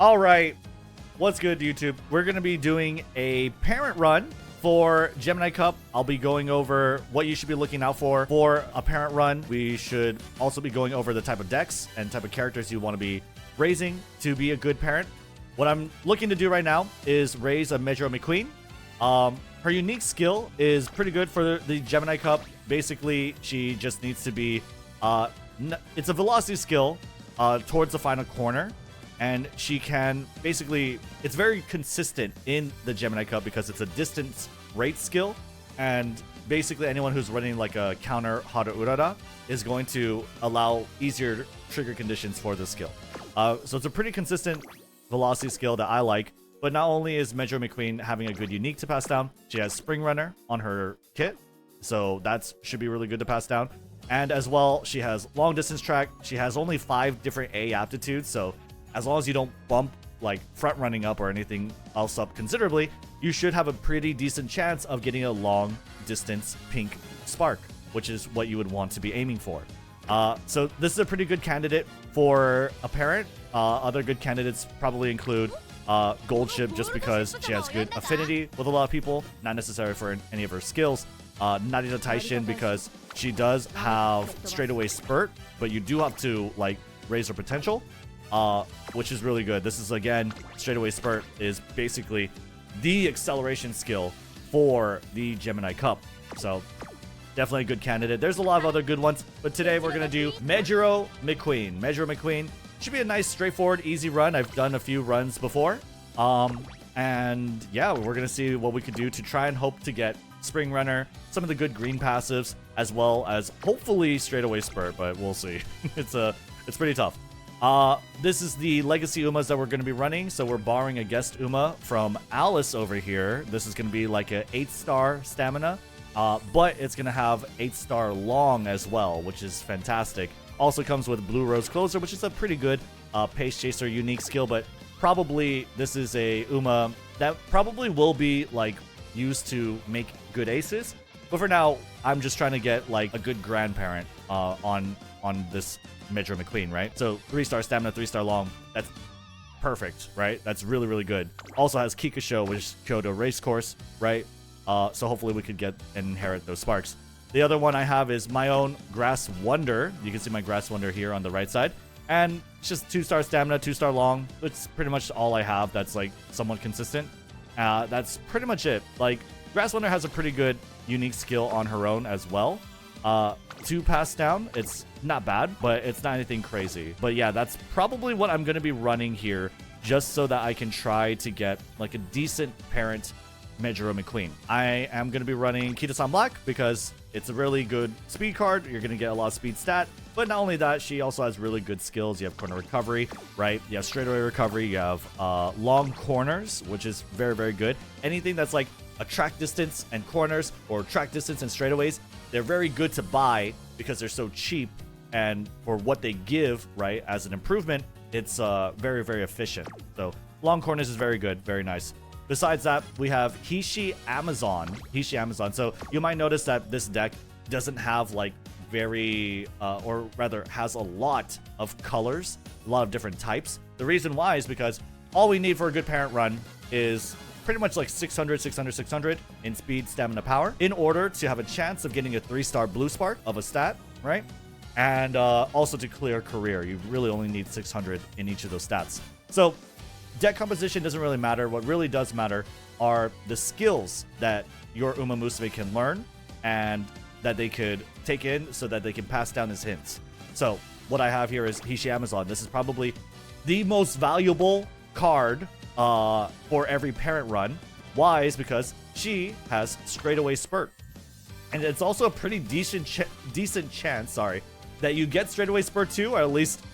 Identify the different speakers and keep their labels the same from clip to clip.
Speaker 1: All right, what's good, YouTube? We're going to be doing a parent run for Gemini Cup. I'll be going over what you should be looking out for a parent run. We should also be going over the type of decks and type of characters you want to be raising to be a good parent. What I'm looking to do right now is raise a Mejiro McQueen. Her unique skill is pretty good for the Gemini Cup. Basically, she just needs to be, it's a velocity skill towards the final corner. And she can basically, it's very consistent in the Gemini Cup because it's a distance rate skill. And basically anyone who's running like a counter Hara Urara is going to allow easier trigger conditions for this skill. So it's a pretty consistent velocity skill that I like. But not only is Mejiro McQueen having a good unique to pass down, she has Spring Runner on her kit. So that should be really good to pass down. And as well, she has long distance track. She has only 5 different A aptitudes. So as long as you don't bump like front running up or anything else up considerably, you should have a pretty decent chance of getting a long distance pink spark, which is what you would want to be aiming for. So this is a pretty good candidate for a parent. Other good candidates probably include Gold Ship, just because she has good affinity with a lot of people, not necessary for any of her skills. Narita Taishin, because she does have straightaway spurt, but you do have to like raise her potential. Which is really good. This is, again, straightaway spurt is basically the acceleration skill for the Gemini Cup. So definitely a good candidate. There's a lot of other good ones, but today we're going to do Mejiro McQueen. Mejiro McQueen should be a nice, straightforward, easy run. I've done a few runs before. And yeah, we're going to see what we could do to try and hope to get Spring Runner, some of the good green passives, as well as hopefully straightaway spurt, but we'll see. It's pretty tough. This is the Legacy Umas that we're going to be running. So we're borrowing a guest Uma from Alice over here. This is going to be like a 8-star stamina, but it's going to have 8-star long as well, which is fantastic. Also comes with Blue Rose Closer, which is a pretty good Pace Chaser unique skill, but probably this is a Uma that probably will be like used to make good aces. But for now, I'm just trying to get like a good grandparent on this Mejiro McQueen, right? So 3-star stamina, 3-star long. That's perfect, right? That's really, really good. Also has Kikasho, which is Kyoto Racecourse, right? So hopefully we could get and inherit those sparks. The other one I have is my own Grass Wonder. You can see my Grass Wonder here on the right side. And it's just 2-star stamina, 2-star long. It's pretty much all I have that's like somewhat consistent. That's pretty much it. Like, Grass Wonder has a pretty good unique skill on her own as well. To pass down, it's not bad, but it's not anything crazy. But yeah, that's probably what I'm going to be running here, just so that I can try to get like a decent parent Mejiro McQueen. I am going to be running Kita-san Black because it's a really good speed card. You're going to get a lot of speed stat, but not only that, she also has really good skills. You have corner recovery, right? You have straightaway recovery. You have long corners, which is very, very good. Anything that's like a track distance and corners, or track distance and straightaways, they're very good to buy because they're so cheap, and for what they give, right, as an improvement, it's very, very efficient. So long corners is very good, very nice. Besides that, we have Hishi Amazon. So you might notice that this deck doesn't have like very, or rather has a lot of colors, a lot of different types. The reason why is because all we need for a good parent run is pretty much like 600, 600, 600 in speed, stamina, power in order to have a chance of getting a 3-star blue spark of a stat, right? And also to clear career, you really only need 600 in each of those stats. So deck composition doesn't really matter. What really does matter are the skills that your umamusume can learn and that they could take in so that they can pass down as hints. So what I have here is Hishi Amazon. This is probably the most valuable card for every parent run. Why? Is because she has straightaway spurt, and it's also a pretty decent chance, that you get straightaway spurt too, or at least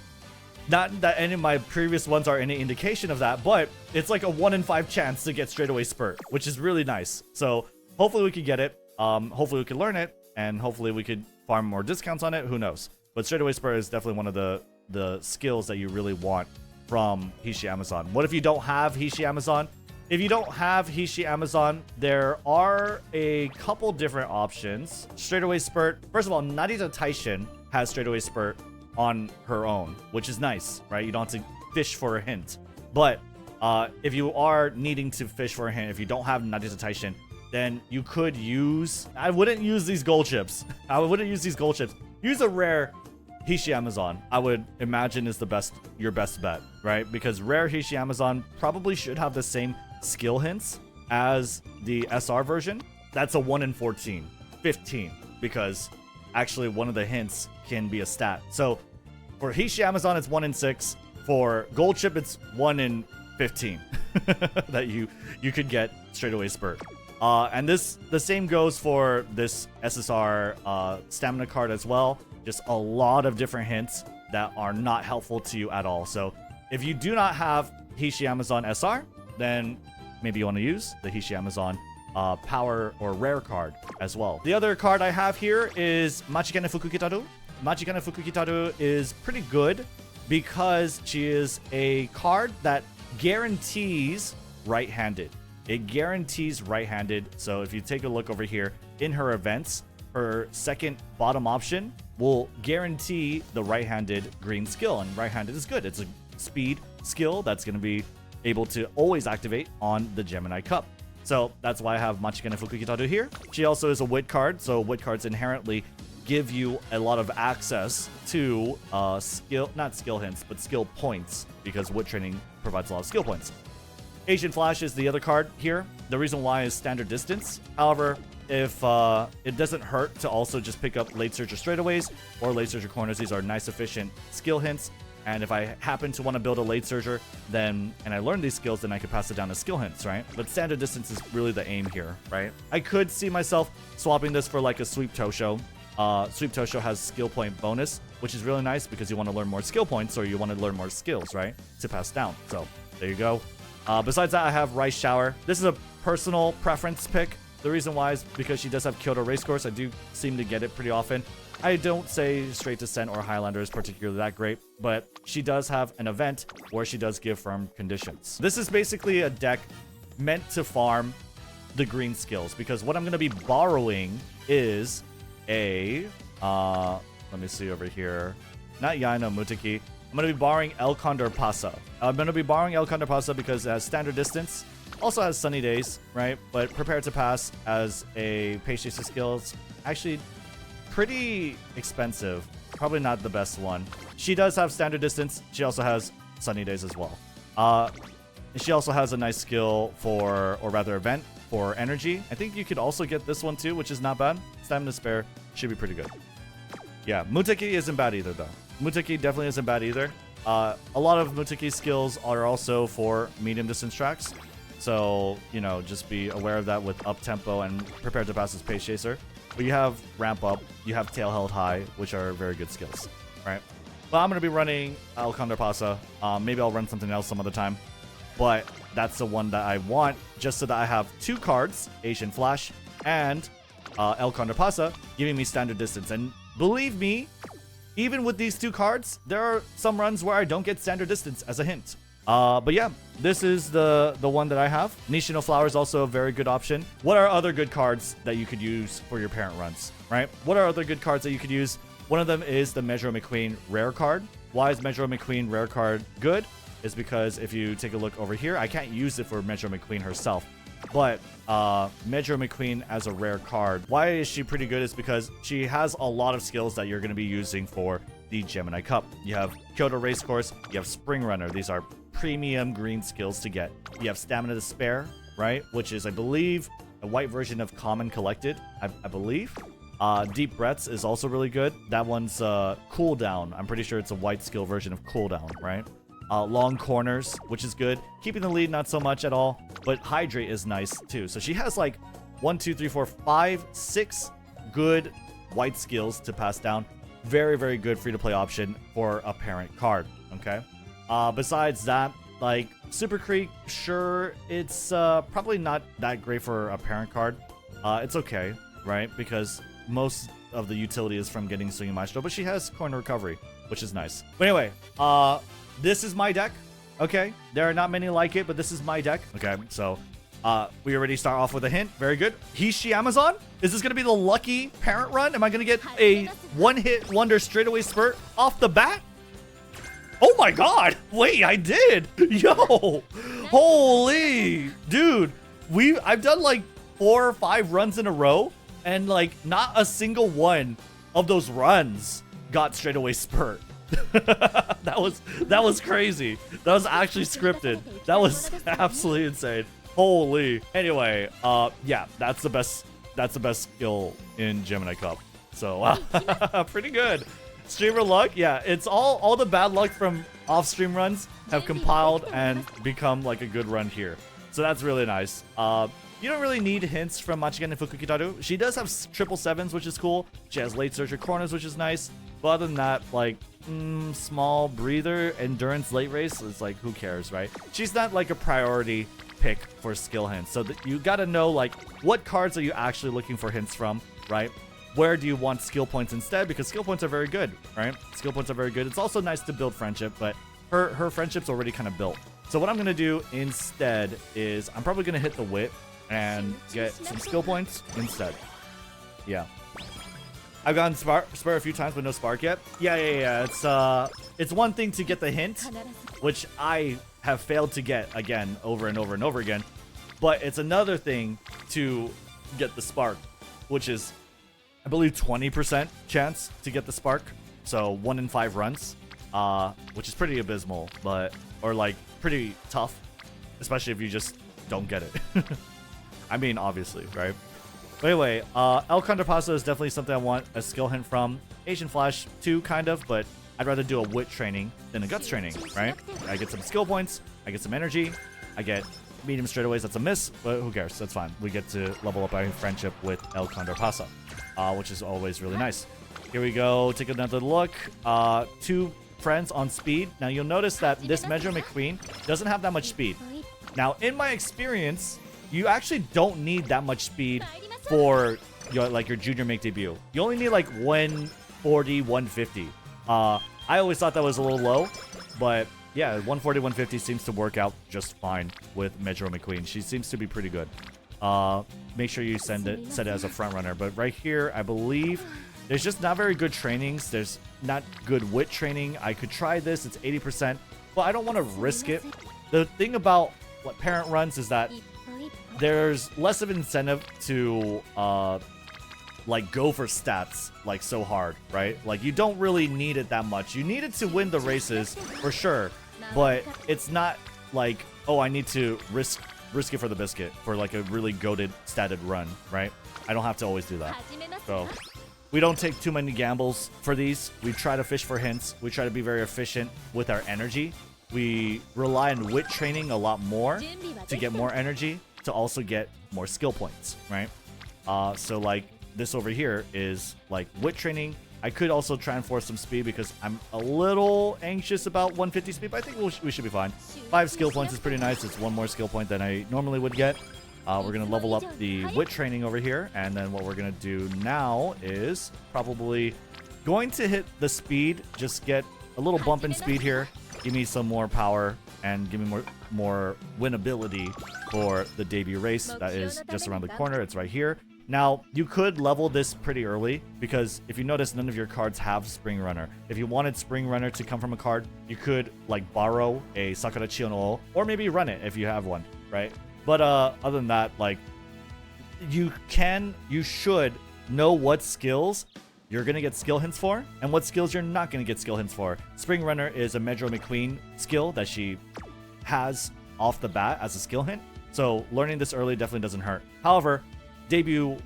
Speaker 1: not that any of my previous ones are any indication of that, but it's like a 1 in 5 chance to get straightaway spurt, which is really nice. So hopefully we could get it. Hopefully we could learn it, and hopefully we could farm more discounts on it. Who knows? But straightaway spurt is definitely one of the skills that you really want from Hishi Amazon. What if you don't have Hishi Amazon? If you don't have Hishi Amazon, there are a couple different options. Straightaway spurt. First of all, Narita Taishin has straightaway spurt on her own, which is nice, right? You don't have to fish for a hint. But if you are needing to fish for a hint, if you don't have Nadita Taishin, then you could use... I wouldn't use these gold chips. I wouldn't use these gold chips. Use a rare Hishi Amazon. I would imagine is your best bet, right? Because rare Hishi Amazon probably should have the same skill hints as the SR version. That's a 1 in 14, 15, because actually one of the hints can be a stat. So for Hishi Amazon, it's 1 in 6. For gold chip, it's 1 in 15 that you could get straight away spurt. And the same goes for this SSR stamina card as well. Just a lot of different hints that are not helpful to you at all. So if you do not have Hishi Amazon SR, then maybe you want to use the Hishi Amazon power or rare card as well. The other card I have here is Machikane Fukukitaru. Machikane Fukukitaru is pretty good because she is a card that guarantees right-handed. It guarantees right-handed. So if you take a look over here in her events, her second bottom option will guarantee the right-handed green skill, and right-handed is good. It's a speed skill that's going to be able to always activate on the Gemini Cup. So that's why I have Machikane Fukukitaru here. She also is a wit card, so wit cards inherently give you a lot of access to not skill hints, but skill points, because wit training provides a lot of skill points. Asian Flash is the other card here. The reason why is standard distance. However, if it doesn't hurt to also just pick up late surger straightaways or late surger corners, these are nice efficient skill hints. And if I happen to want to build a late surger, and I learn these skills, then I could pass it down as skill hints, right? But standard distance is really the aim here, right? I could see myself swapping this for like a Sweep Tosho. Sweep Tosho has skill point bonus, which is really nice because you want to learn more skill points or you want to learn more skills, right? To pass down. So there you go. Besides that, I have Rice Shower. This is a personal preference pick. The reason why is because she does have Kyoto Racecourse. I do seem to get it pretty often. I don't say Straight Descent or Highlander is particularly that great, but she does have an event where she does give firm conditions. This is basically a deck meant to farm the green skills, because what I'm going to be borrowing is a, let me see over here, not Yaino Mutaki. I'm going to be borrowing El Condor Pasa. I'm going to be borrowing El Condor Pasa because it has standard distance, also has sunny days, right? But Prepare to Pass as a Pace Chaser skill is actually pretty expensive. Probably not the best one. She does have standard distance. She also has sunny days as well. She also has a nice skill for, or rather event for energy. I think you could also get this one too, which is not bad. Stamina Spare should be pretty good. Yeah, Muteki isn't bad either though. Muteki definitely isn't bad either. A lot of Muteki's skills are also for medium distance tracks. So, you know, just be aware of that with up tempo and Prepare to Pass as Pace Chaser. But you have Ramp Up, you have Tail Held High, which are very good skills, right? But I'm going to be running El Condor Pasa. Maybe I'll run something else some other time. But that's the one that I want, just so that I have two cards, Asian Flash and El Condor Pasa, giving me standard distance. And believe me, even with these two cards, there are some runs where I don't get standard distance as a hint. But yeah, this is the one that I have. Nishino Flower is also a very good option. What are other good cards that you could use for your parent runs, right? What are other good cards that you could use? One of them is the Mejiro McQueen rare card. Why is Mejiro McQueen rare card good? Is because if you take a look over here, I can't use it for Mejiro McQueen herself. But Mejiro McQueen as a rare card, why is she pretty good is because she has a lot of skills that you're going to be using for the Gemini Cup. You have Kyoto Racecourse, you have Spring Runner. These are premium green skills to get. You have Stamina to Spare, right? Which is, I believe, a white version of Common Collected, I believe. Deep Breaths is also really good. That one's Cooldown. I'm pretty sure it's a white skill version of Cooldown, right? Long Corners, which is good. Keeping the Lead, not so much at all. But Hydrate is nice, too. So she has like 1, 2, 3, 4, 5, 6 good white skills to pass down. Very, very good free-to-play option for a parent card, okay? Besides that, like, Super Creek, sure, it's probably not that great for a parent card. It's okay, right? Because most of the utility is from getting Swinging Maestro, but she has Corner Recovery, which is nice. But anyway, this is my deck, okay? There are not many like it, but this is my deck. Okay, so we already start off with a hint. Very good. Hishi Amazon? Is this going to be the lucky parent run? Am I going to get a one-hit wonder straightaway spurt off the bat? Oh my god! Wait, I did! Yo! Holy! Dude, I've done like 4 or 5 runs in a row, and like not a single one of those runs got straightaway spurt. that was crazy. That was actually scripted. That was absolutely insane. Holy. Anyway, yeah, that's the best skill in Gemini Cup. So pretty good. Streamer luck, yeah, it's all the bad luck from off-stream runs have compiled and become like a good run here. So that's really nice. You don't really need hints from Machigen and Fukukitaru. She does have triple sevens, which is cool. She has late searcher corners, which is nice. But other than that, like, small breather, endurance, late race, it's like, who cares, right? She's not like a priority pick for skill hints. So you gotta know, like, what cards are you actually looking for hints from, right? Where do you want skill points instead? Because skill points are very good, right? Skill points are very good. It's also nice to build friendship, but her friendship's already kind of built. So what I'm going to do instead is I'm probably going to hit the wit and get some skill points instead. Yeah. I've gotten Spare a few times, but no Spark yet. Yeah. It's one thing to get the hint, which I have failed to get again over and over and over again. But it's another thing to get the Spark, which is, I believe, 20% chance to get the Spark. So 1 in 5 runs, which is pretty abysmal, or like pretty tough, especially if you just don't get it. I mean, obviously, right? But anyway, El Contrapasso is definitely something I want a skill hint from. Asian Flash too, kind of, but I'd rather do a wit training than a guts training, right? I get some skill points, I get some energy, I get medium straightaways. That's a miss, but who cares? That's fine. We get to level up our friendship with El Contrapasso, which is always really nice. Here we go. Take another look. 2 friends on speed. Now you'll notice that this Mejiro McQueen doesn't have that much speed. Now, in my experience, you actually don't need that much speed for your junior make debut. You only need like 140, 150. I always thought that was a little low, but yeah, 140, 150 seems to work out just fine with Mejiro McQueen. She seems to be pretty good. Make sure you set it as a front runner. But right here, I believe there's just not very good trainings. There's not good wit training. I could try this. It's 80%, but I don't want to risk it. The thing about what parent runs is that there's less of an incentive to like go for stats like so hard, right? Like you don't really need it that much. You need it to win the races for sure, but it's not like, oh, I need to risk it for the biscuit for like a really goated statted run, right? I don't have to always do that. So we don't take too many gambles for these. We try to fish for hints. We try to be very efficient with our energy. We rely on wit training a lot more to get more energy, to also get more skill points, right? So like this over here is like wit training. I could also try and force some speed because I'm a little anxious about 150 speed, but I think we should be fine. 5 skill points is pretty nice. It's 1 more skill point than I normally would get. We're going to level up the wit training over here, and then what we're going to do now is probably going to hit the speed, just get a little bump in speed here, give me some more power, and give me more winnability for the debut race that is just around the corner. It's right here. Now, you could level this pretty early because if you notice, none of your cards have Spring Runner. If you wanted Spring Runner to come from a card, you could like borrow a Sakura Chiyo, or maybe run it if you have one, right? But other than that, like you should know what skills you're going to get skill hints for and what skills you're not going to get skill hints for. Spring Runner is a Mejiro McQueen skill that she has off the bat as a skill hint. So learning this early definitely doesn't hurt. However, debut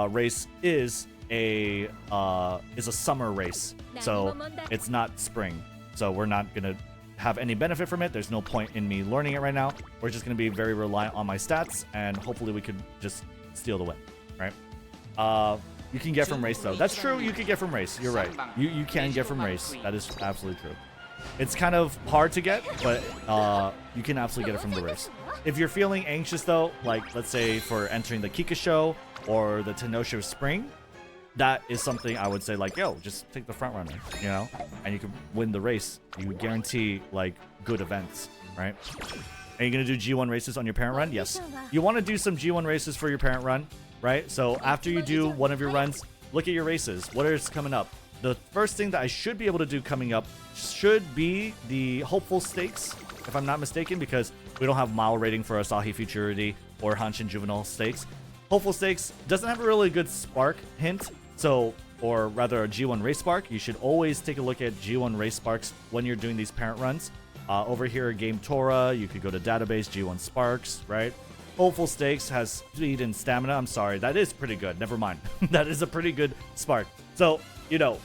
Speaker 1: race is a summer race, so it's not spring. So we're not going to have any benefit from it. There's no point in me learning it right now. We're just going to be very reliant on my stats, and hopefully we could just steal the win, right? You can get from race, though. That's true. You can get from race. You're right. You can get from race. That is absolutely true. It's kind of hard to get, but you can absolutely get it from the race. If you're feeling anxious, though, like, let's say, for entering the Kika Show or the Tenosho Spring, that is something I would say, like, yo, just take the front runner, you know? And you can win the race. You guarantee, like, good events, right? Are you going to do G1 races on your parent run? Yes. You want to do some G1 races for your parent run, right? So after you do one of your runs, look at your races. What is coming up? the first thing that I should be able to do coming up should be the hopeful stakes, if I'm not mistaken, because we don't have mile rating for Asahi Futurity or Hanshin Juvenile stakes. Hopeful stakes doesn't have a really good spark hint, so, or rather a G1 race spark. You should always take a look at G1 race sparks when you're doing these parent runs. Over here, Game Tora, you could go to database, G1 sparks, right? Hopeful stakes has speed and stamina. I'm sorry, that is pretty good. Never mind. That is a pretty good spark. So, you know,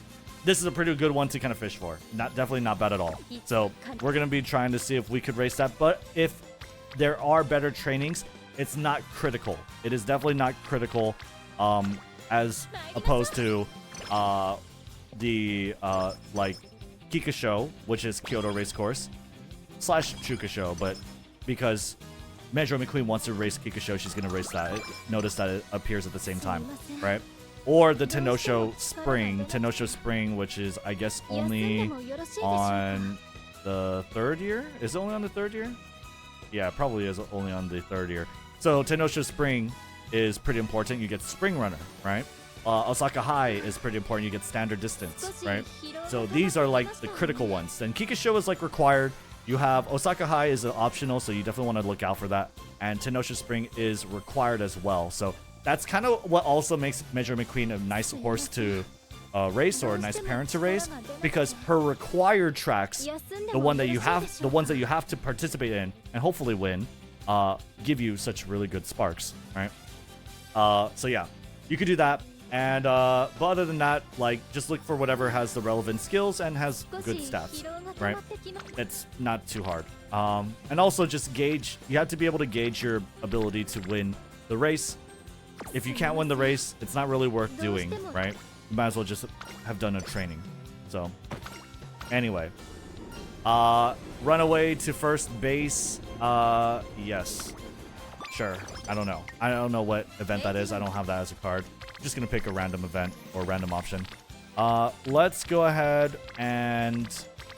Speaker 1: this is a pretty good one to kind of fish for. Definitely not bad at all. So we're going to be trying to see if we could race that. But if there are better trainings, it's not critical. It is definitely not critical as opposed to the like Kikasho, which is Kyoto Racecourse, / Chukasho. But because Mejiro McQueen wants to race Kikasho, she's going to race that. Notice that it appears at the same time, right? Or the Tenosho Spring, which is, I guess, only on the 3rd year? Is it only on the 3rd year? Yeah, it probably is only on the 3rd year. So Tenosho Spring is pretty important. You get Spring Runner, right? Osaka High is pretty important. You get Standard Distance, right? So these are like the critical ones. Then Kikasho is like required. You have Osaka High is optional, so you definitely want to look out for that. And Tenosho Spring is required as well. So that's kind of what also makes Mejiro McQueen a nice horse to race, or a nice parent to race, because her required tracks, the ones that you have to participate in and hopefully win, give you such really good sparks, right? So yeah, you could do that. And but other than that, like, just look for whatever has the relevant skills and has good stats, right? It's not too hard. And also just gauge. You have to be able to gauge your ability to win the race. If you can't win the race, it's not really worth doing, right? You might as well just have done a training. So, anyway. Run away to first base. Yes. Sure. I don't know. I don't know what event that is. I don't have that as a card. I'm just going to pick a random event or random option. Let's go ahead and...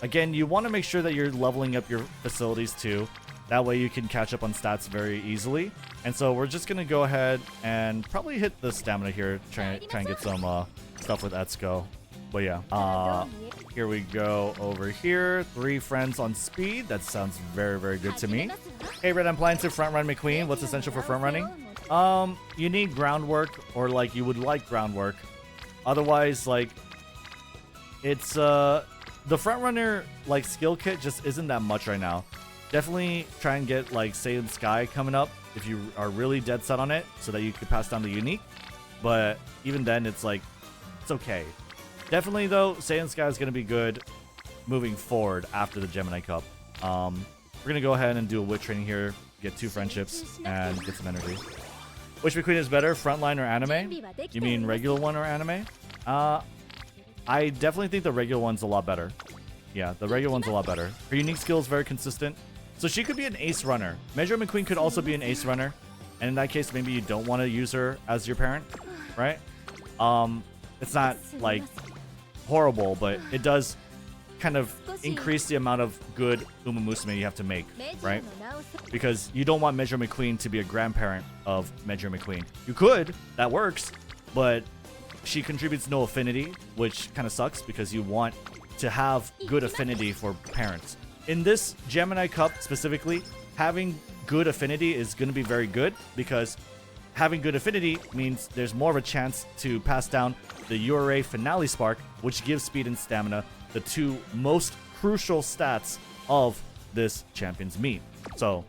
Speaker 1: Again, you want to make sure that you're leveling up your facilities too. That way you can catch up on stats very easily. And so we're just going to go ahead and probably hit the stamina here. Try and get some stuff with Etsuko. But yeah, here we go over here. 3 friends on speed. That sounds very, very good to me. Hey, Red, I'm planning to front run McQueen. What's essential for front running? You need groundwork, or like you would like groundwork. Otherwise, like, it's the front runner like skill kit just isn't that much right now. Definitely try and get like Saiyan Sky coming up if you are really dead set on it, so that you could pass down the unique. But even then, it's like, it's okay. Definitely though, Saiyan Sky is going to be good moving forward after the Gemini Cup. We're going to go ahead and do a wit training here, get 2 friendships, and get some energy. Which McQueen is better, frontline or anime? You mean regular one or anime? I definitely think the regular one's a lot better. Yeah, the regular one's a lot better. Her unique skill is very consistent. So she could be an ace runner. Mejiro McQueen could also be an ace runner. And in that case, maybe you don't want to use her as your parent, right? It's not, like, horrible, but it does kind of increase the amount of good umamusume you have to make, right? Because you don't want Mejiro McQueen to be a grandparent of Mejiro McQueen. You could, that works, but she contributes no affinity, which kind of sucks because you want to have good affinity for parents. In this Gemini Cup specifically, having good affinity is going to be very good, because having good affinity means there's more of a chance to pass down the Ure Finale Spark, which gives speed and stamina, the 2 most crucial stats of this Champions Meet. So,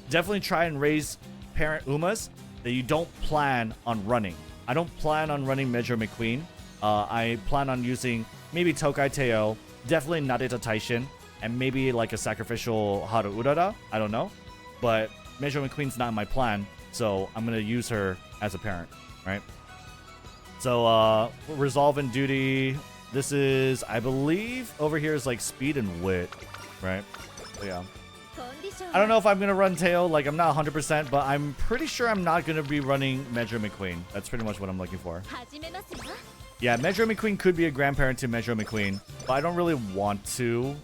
Speaker 1: definitely try and raise parent Umas that you don't plan on running. I don't plan on running Mejiro McQueen. I plan on using maybe Tokai Teo, definitely Narita Taishin, and maybe like a sacrificial Haru Urara. I don't know. But Mejiro McQueen's not in my plan, so I'm going to use her as a parent, right? So, Resolve and Duty. This is, I believe, over here is like Speed and Wit, right? So, yeah. I don't know if I'm going to run Teo. Like, I'm not 100%, but I'm pretty sure I'm not going to be running Mejiro McQueen. That's pretty much what I'm looking for. Yeah, Mejiro McQueen could be a grandparent to Mejiro McQueen, but I don't really want to.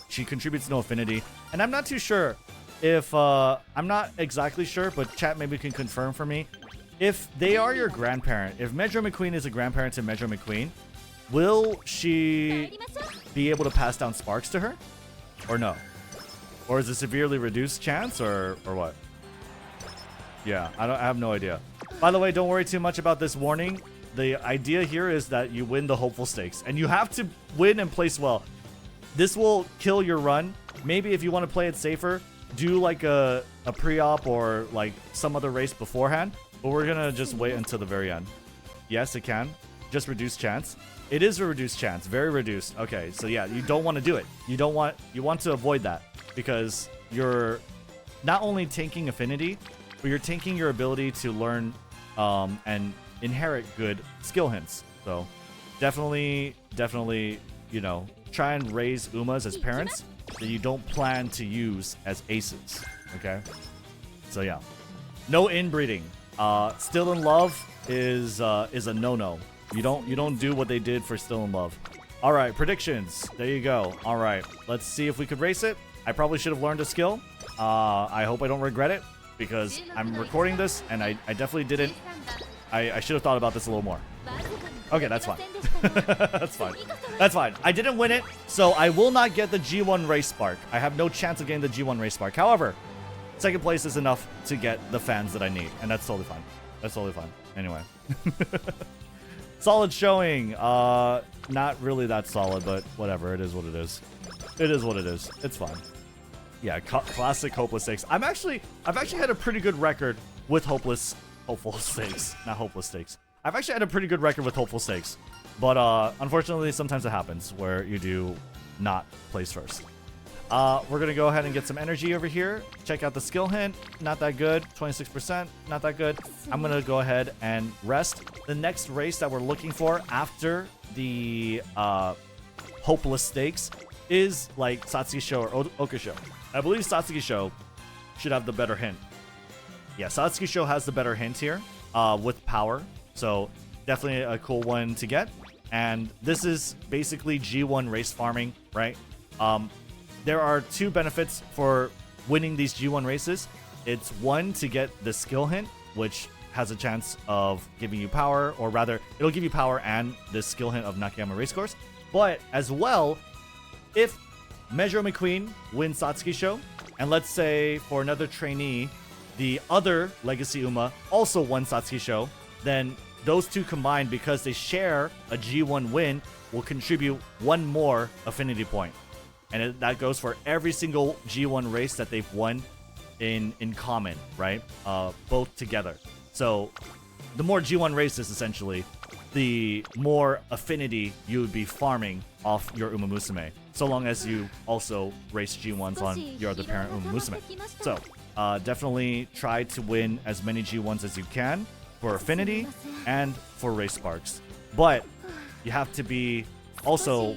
Speaker 1: She contributes no affinity. And I'm not too sure if, I'm not exactly sure, but chat maybe can confirm for me. If they are your grandparent, if Mejiro McQueen is a grandparent to Mejiro McQueen, will she be able to pass down sparks to her? Or no? Or is it severely reduced chance or what? Yeah, I have no idea. By the way, don't worry too much about this warning. The idea here is that you win the hopeful stakes, and you have to win and place well. This will kill your run. Maybe if you want to play it safer, do like a pre-op or like some other race beforehand. But we're gonna just wait until the very end. Yes, it can. Just reduced chance. It is a reduced chance, very reduced. Okay, so yeah, you don't want to do it. You want to avoid that because you're not only tanking affinity, but you're tanking your ability to learn and inherit good skill hints. So definitely, you know, try and raise Umas as parents that you don't plan to use as aces. Okay, so yeah, no inbreeding. Still in Love is a no-no. You don't do what they did for Still in Love. All right, predictions. There you go. All right, let's see if we could race it. I probably should have learned a skill. I hope I don't regret it because I'm recording this and I definitely didn't. I should have thought about this a little more. Okay, that's fine. That's fine. That's fine. I didn't win it, so I will not get the G1 race spark. I have no chance of getting the G1 race spark. However, second place is enough to get the fans that I need, and that's totally fine. That's totally fine. Anyway. Solid showing. Not really that solid, but whatever. It is what it is. It is what it is. It's fine. Yeah, classic hopeless stakes. I've actually had a pretty good record with hopeful stakes. Not hopeless stakes. I've actually had a pretty good record with hopeful stakes. But unfortunately, sometimes it happens where you do not place first. We're going to go ahead and get some energy over here. Check out the skill hint. Not that good. 26%. Not that good. I'm going to go ahead and rest. The next race that we're looking for after the hopeless stakes is like Satsuki Show or Oka Show. I believe Satsuki Show should have the better hint. Yeah, Satsuki Show has the better hint here with power. So definitely a cool one to get. And this is basically G1 race farming, right? There are two benefits for winning these G1 races. It's one, to get the skill hint, which has a chance of giving you power, or rather, it'll give you power and the skill hint of Nakayama race course. But as well, if Mejiro McQueen wins Satsuki Show, and let's say for another trainee, the other Legacy Uma also won Satsuki Show, then those two combined, because they share a G1 win, will contribute one more affinity point. And that goes for every single G1 race that they've won in common, right? Both together. So the more G1 races, essentially, the more affinity you would be farming off your umamusume, so long as you also race G1s on your other parent umamusume. So definitely try to win as many G1s as you can for affinity and for race sparks. But you have to be also,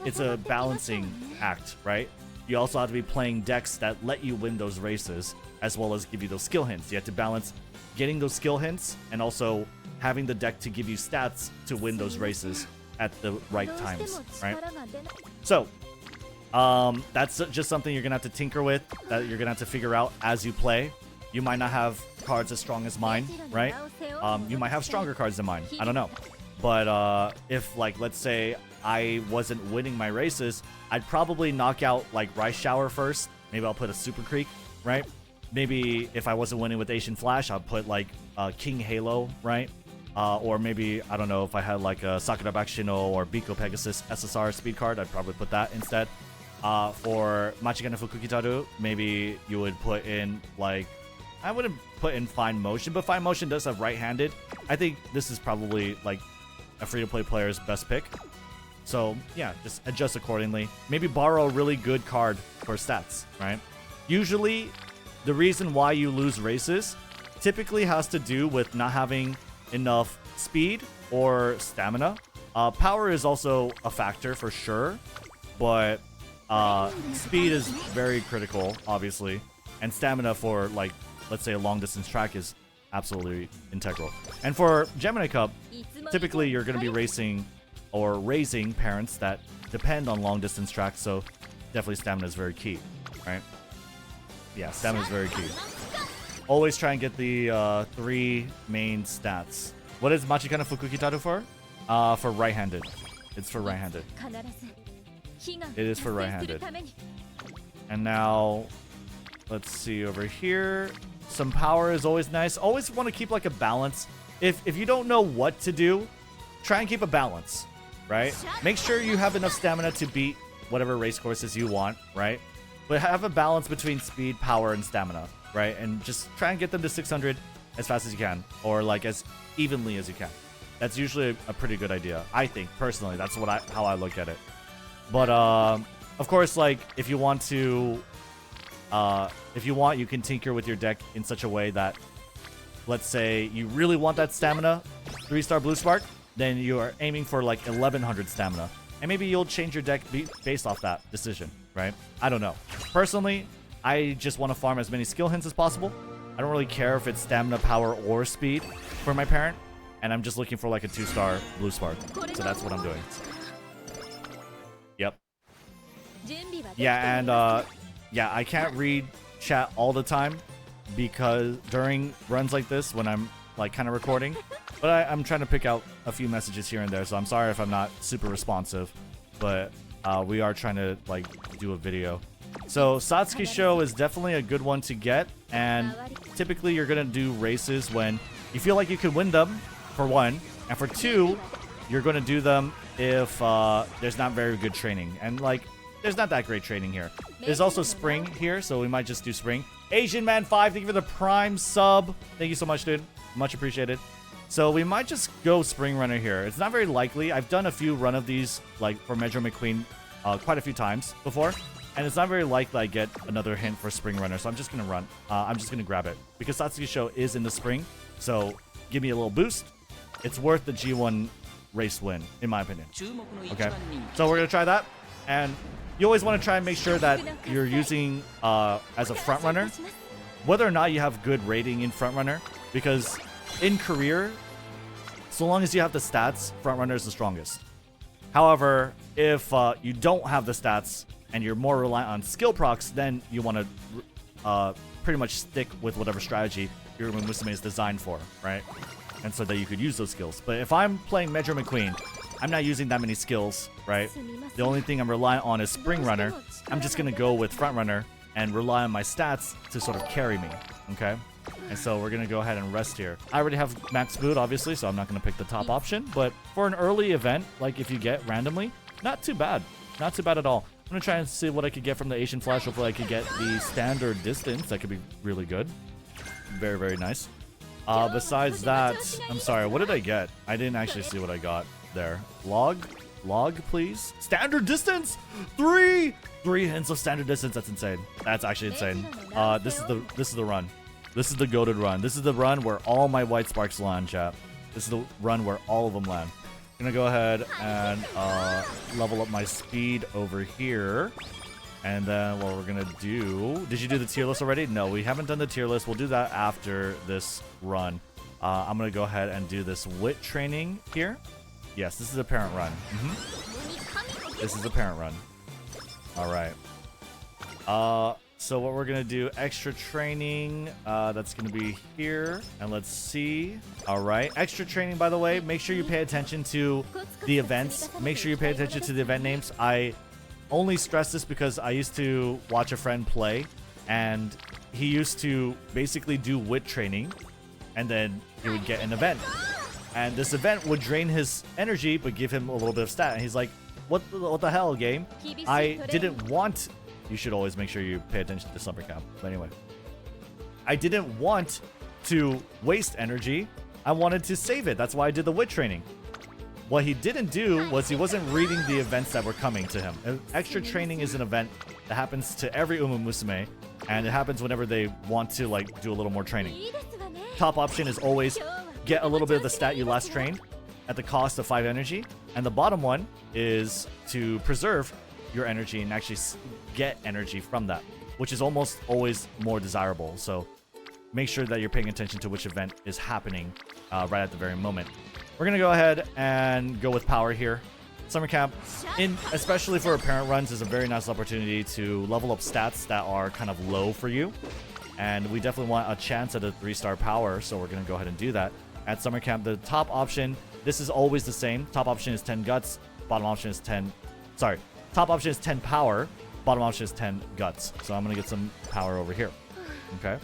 Speaker 1: it's a balancing act, right? You also have to be playing decks that let you win those races as well as give you those skill hints. You have to balance getting those skill hints and also having the deck to give you stats to win those races at the right times, right? So that's just something you're gonna have to tinker with, that you're gonna have to figure out as you play. You might not have cards as strong as mine, right? You might have stronger cards than mine. I don't know. But if, like, let's say I wasn't winning my races, I'd probably knock out like Rice Shower first. Maybe I'll put a Super Creek, right? Maybe if I wasn't winning with Asian Flash, I'll put like King Halo, right? Or maybe, I don't know, if I had like a Sakura Bakshino or Biko Pegasus SSR speed card, I'd probably put that instead. For Machigana Fukukitaru, maybe you would put in like, I wouldn't put in Fine Motion, but Fine Motion does have right-handed. I think this is probably like a free-to-play player's best pick. So yeah, just adjust accordingly. Maybe borrow a really good card for stats, right? Usually, the reason why you lose races typically has to do with not having enough speed or stamina. Power is also a factor for sure, but speed is very critical, obviously. And stamina for, like, let's say a long-distance track is absolutely integral. And for Gemini Cup, typically you're going to be racing or raising parents that depend on long-distance tracks, so definitely stamina is very key, right? Yeah, stamina is very key. Always try and get the 3 main stats. What is Machikana Fukukitaru for? For right-handed It's for right-handed. It is for right-handed. And now, let's see over here. Some power is always nice. Always want to keep like a balance. If you don't know what to do, try and keep a balance, right? Make sure you have enough stamina to beat whatever race courses you want, right? But have a balance between speed, power, and stamina, right? And just try and get them to 600 as fast as you can, or like as evenly as you can. That's usually a pretty good idea, I think, personally. That's how I look at it. But of course, like if you want, you can tinker with your deck in such a way that, let's say you really want that stamina, 3-star blue spark, then you are aiming for like 1100 stamina. And maybe you'll change your deck based off that decision, right? I don't know. Personally, I just want to farm as many skill hints as possible. I don't really care if it's stamina, power, or speed for my parent. And I'm just looking for like a 2-star blue spark. So that's what I'm doing. Yep. Yeah, and yeah, I can't read chat all the time because during runs like this when I'm like kind of recording. But I'm trying to pick out a few messages here and there, so I'm sorry if I'm not super responsive. But we are trying to like do a video. So Satsuki Show is definitely a good one to get, and typically you're gonna do races when you feel like you can win them, for one, and for two, you're gonna do them if there's not very good training, and like there's not that great training here. There's also spring here, so we might just do spring. Asian Man 5, thank you for the prime sub. Thank you so much, dude. Much appreciated. So we might just go Spring Runner here. It's not very likely. I've done a few run of these, like for Mejiro McQueen, quite a few times before. And it's not very likely I get another hint for Spring Runner. So I'm just going to run. I'm just going to grab it. Because Satsuki Show is in the spring. So give me a little boost. It's worth the G1 race win, in my opinion. Okay. So we're going to try that. And you always want to try and make sure that you're using as a front runner, whether or not you have good rating in front runner. Because in career, so long as you have the stats, front runner is the strongest. However, if you don't have the stats and you're more reliant on skill procs, then you want to pretty much stick with whatever strategy your umamusume is designed for, right? And so that you could use those skills. But if I'm playing Mejiro McQueen, I'm not using that many skills, right? The only thing I'm reliant on is Spring Runner. I'm just going to go with Front Runner and rely on my stats to sort of carry me, okay? And so we're going to go ahead and rest here. I already have max boot, obviously, so I'm not going to pick the top option. But for an early event, like if you get randomly, not too bad. Not too bad at all. I'm going to try and see what I could get from the Asian Flash. Hopefully I could get the standard distance. That could be really good. Very, very nice. Besides that, I'm sorry, what did I get? I didn't actually see what I got there. Log, please. Standard distance! Three hints of standard distance. That's insane. That's actually insane. This is the run. This is the goated run. This is the run where all my white sparks land, chat. This is the run where all of them land. I'm gonna go ahead and level up my speed over here. And then what we're gonna do... Did you do the tier list already? No, we haven't done the tier list. We'll do that after this run. I'm gonna go ahead and do this wit training here. Yes, this is a parent run. This is a parent run. Alright. So what we're gonna do, extra training, that's gonna be here, and let's see. All right, extra training, by the way, make sure you pay attention to the events. Make sure you pay attention to the event names. I only stress this because I used to watch a friend play, and he used to basically do wit training, and then he would get an event. And this event would drain his energy, but give him a little bit of stat. And he's like, what the hell, game? I didn't want... You should always make sure you pay attention to summer camp. But anyway, I didn't want to waste energy. I wanted to save it. That's why I did the wit training. What he didn't do was he wasn't reading the events that were coming to him. Extra training is an event that happens to every umamusume, and it happens whenever they want to like do a little more training. Top option is always get a little bit of the stat you last trained at the cost of 5 energy, and the bottom one is to preserve your energy and actually get energy from that, which is almost always more desirable. So make sure that you're paying attention to which event is happening right at the very moment. We're gonna go ahead and go with power here. Summer camp, especially for parent runs, is a very nice opportunity to level up stats that are kind of low for you, and we definitely want a chance at a 3-star power, so we're gonna go ahead and do that. At summer camp, the top option, this is always the same. Top option is 10 guts, bottom option is 10. Sorry, top option is 10 power. Bottom option is 10 guts. So I'm gonna get some power over here. Okay.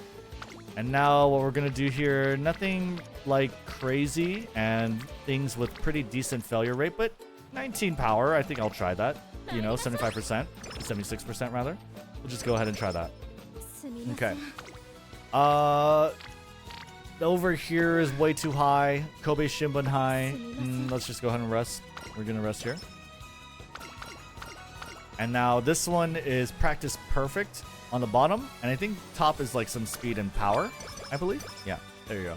Speaker 1: And now what we're gonna do here, nothing like crazy and things with pretty decent failure rate, but 19 power. I think I'll try that. You know, 75%, 76% rather. We'll just go ahead and try that. Okay. Over here is way too high. Kobe Shimbun high. Let's just go ahead and rest. We're gonna rest here. And now this one is practice perfect on the bottom, and I think top is like some speed and power, I believe. Yeah, there you go.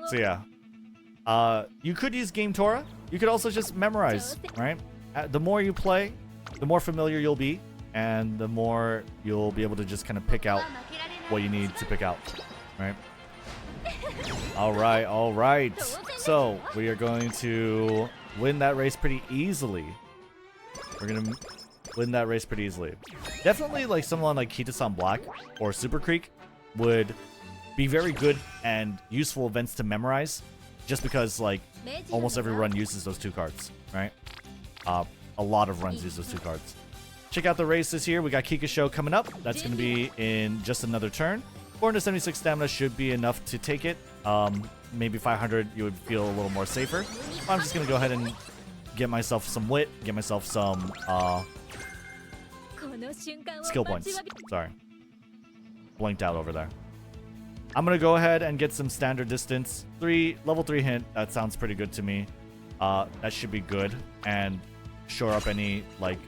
Speaker 1: So yeah, you could use Game Tora. You could also just memorize, right? The more you play, the more familiar you'll be, and the more you'll be able to just kind of pick out what you need to pick out, right? All right. So we are going to win that race pretty easily. We're gonna win that race pretty easily. Definitely, like someone like Kita-san Black or Super Creek would be very good and useful events to memorize, just because like almost every run uses those two cards, right? A lot of runs use those two cards. Check out the races here. We got Kikasho coming up. That's going to be in just another turn. 476 stamina should be enough to take it. Maybe 500, you would feel a little more safer. I'm just going to go ahead and get myself some wit, get myself some skill points. Sorry. Blinked out over there. I'm going to go ahead and get some standard distance. Level 3 hint. That sounds pretty good to me. That should be good. And shore up any, like,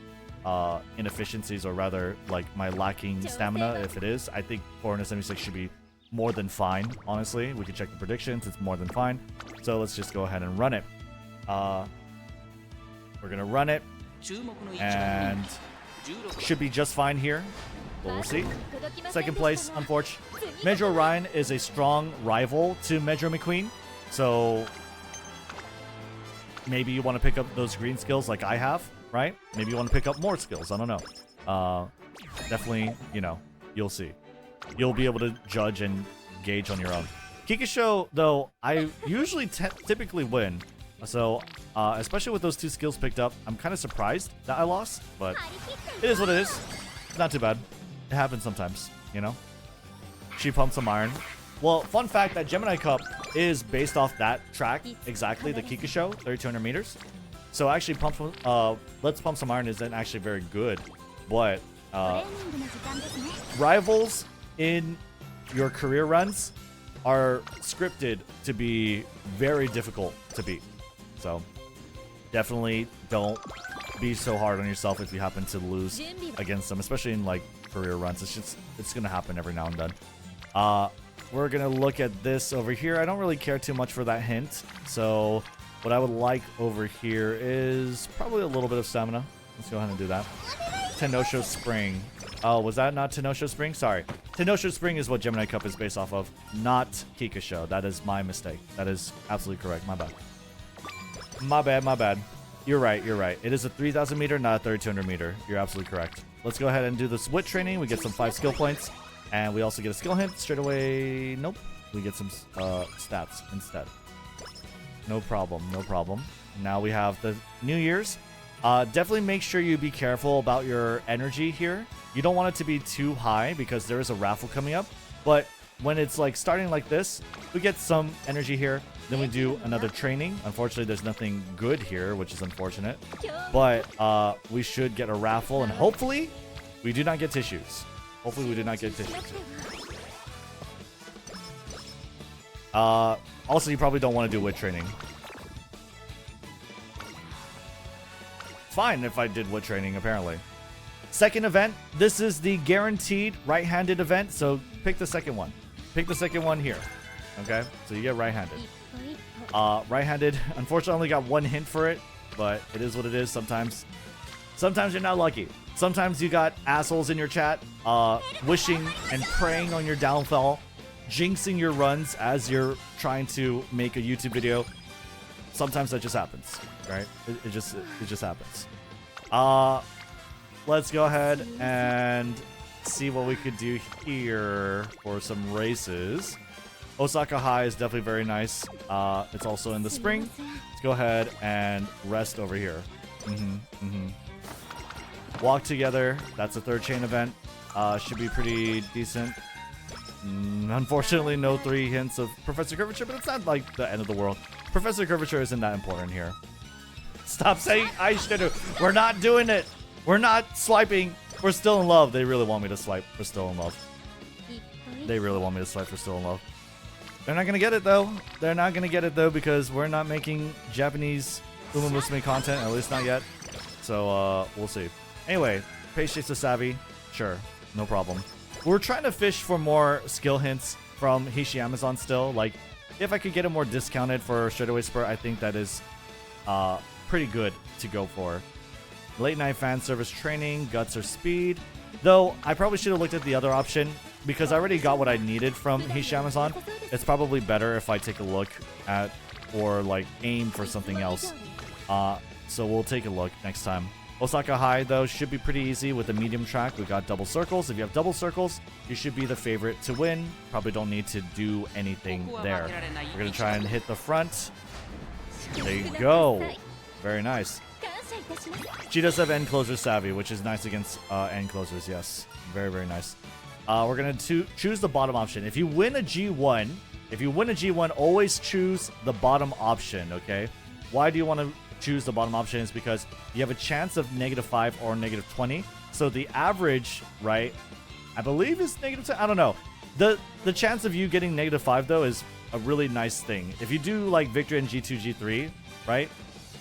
Speaker 1: inefficiencies, or rather, like, my lacking stamina, if it is. I think 476 should be more than fine, honestly. We can check the predictions. It's more than fine. So let's just go ahead and run it. We're going to run it. And should be just fine here. But we'll see. Second place, unfortunately. Mejiro Ryan is a strong rival to Mejiro McQueen. So maybe you want to pick up those green skills like I have, right? Maybe you want to pick up more skills. I don't know. Definitely, you know, you'll see. You'll be able to judge and gauge on your own. Kikasho, though, I usually typically win. So, especially with those two skills picked up, I'm kind of surprised that I lost. But it is what it is. Not too bad. It happens sometimes, you know? She pumped some iron. Well, fun fact, that Gemini Cup is based off that track, exactly, the Kikasho, 3,200 meters. So actually, Let's Pump Some Iron isn't actually very good, but rivals in your career runs are scripted to be very difficult to beat. So definitely don't be so hard on yourself if you happen to lose against them, especially in like career runs. It's gonna happen every now and then. We're gonna look at this over here. I don't really care too much for that hint, so what I would like over here is probably a little bit of stamina. Let's go ahead and do that. Tenosho Spring. Oh, was that not Tenosho Spring? Sorry. Tenosho Spring is what Gemini Cup is based off of, not Kikasho. That is my mistake. That is absolutely correct. My bad. My bad. You're right. It is a 3,000 meter, not a 3,200 meter. You're absolutely correct. Let's go ahead and do this wit training. We get some 5 skill points. And we also get a skill hint straight away. Nope. We get some stats instead. No problem. Now we have the New Year's. Definitely make sure you be careful about your energy here. You don't want it to be too high because there is a raffle coming up. But when it's like starting like this, we get some energy here. Then we do another training. Unfortunately, there's nothing good here, which is unfortunate. But we should get a raffle, and hopefully we do not get tissues. Hopefully we do not get tissues. Also, you probably don't want to do wit training. Fine if I did wit training, apparently. Second event. This is the guaranteed right-handed event, so pick the second one. Pick the second one here. Okay? So you get right-handed. Right-handed. Unfortunately, I only got one hint for it, but it is what it is sometimes. Sometimes you're not lucky. Sometimes you got assholes in your chat wishing and praying on your downfall, jinxing your runs as you're trying to make a YouTube video. Sometimes that just happens, right? It just happens. Let's go ahead and see what we could do here for some races. Osaka High is definitely very nice. It's also in the spring. Let's go ahead and rest over here. Walk together. That's a third chain event. Should be pretty decent. Unfortunately, no 3 hints of Professor Curvature, but it's not like the end of the world. Professor Curvature isn't that important here. Stop saying I should have. We're not doing it. We're not swiping. We're still in love. They really want me to swipe. We're still in love. They really want me to swipe. We're still in love. They're not gonna get it though. They're not gonna get it though because we're not making Japanese umamusume content, at least not yet. So we'll see. Anyway, Pace Chase the Savvy, sure, no problem. We're trying to fish for more skill hints from Hishi Amazon still. Like, if I could get it more discounted for Straightaway Spur, I think that is pretty good to go for. Late night fan service training, guts or speed. Though I probably should have looked at the other option because I already got what I needed from Hishi Amazon. It's probably better if I take a look at or like aim for something else. So we'll take a look next time. Osaka High, though, should be pretty easy with the medium track. We got double circles. If you have double circles, you should be the favorite to win. Probably don't need to do anything there. We're going to try and hit the front. There you go. Very nice. She does have end closer savvy, which is nice against end closers, yes. Very, very nice. We're going to choose the bottom option. If you win a G1, always choose the bottom option, okay? Why do you want to choose the bottom option? Is because you have a chance of -5 or -20. So the average, right, I believe is -10. I don't know. The chance of you getting -5 though is a really nice thing. If you do like victory in G2, G3, right,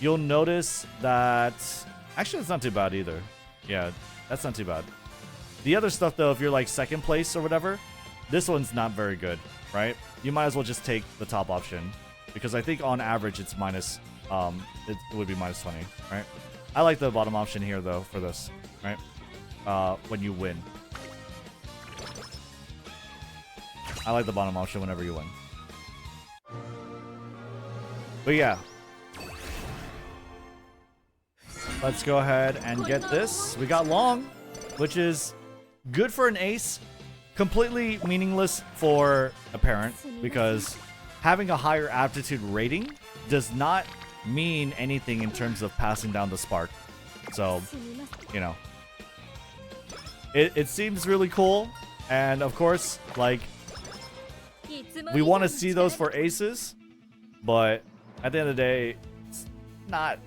Speaker 1: you'll notice that actually it's not too bad either. Yeah, that's not too bad. The other stuff though, if you're like second place or whatever, this one's not very good, right? You might as well just take the top option because I think on average it's minus. It would be -20, right? I like the bottom option here though for this, right? When you win, I like the bottom option whenever you win. But yeah, let's go ahead and get this. We got long, which is good for an ace, completely meaningless for a parent because having a higher aptitude rating does not mean anything in terms of passing down the spark. So, you know, it seems really cool, and of course, like, we want to see those for aces, but at the end of the day, it's not,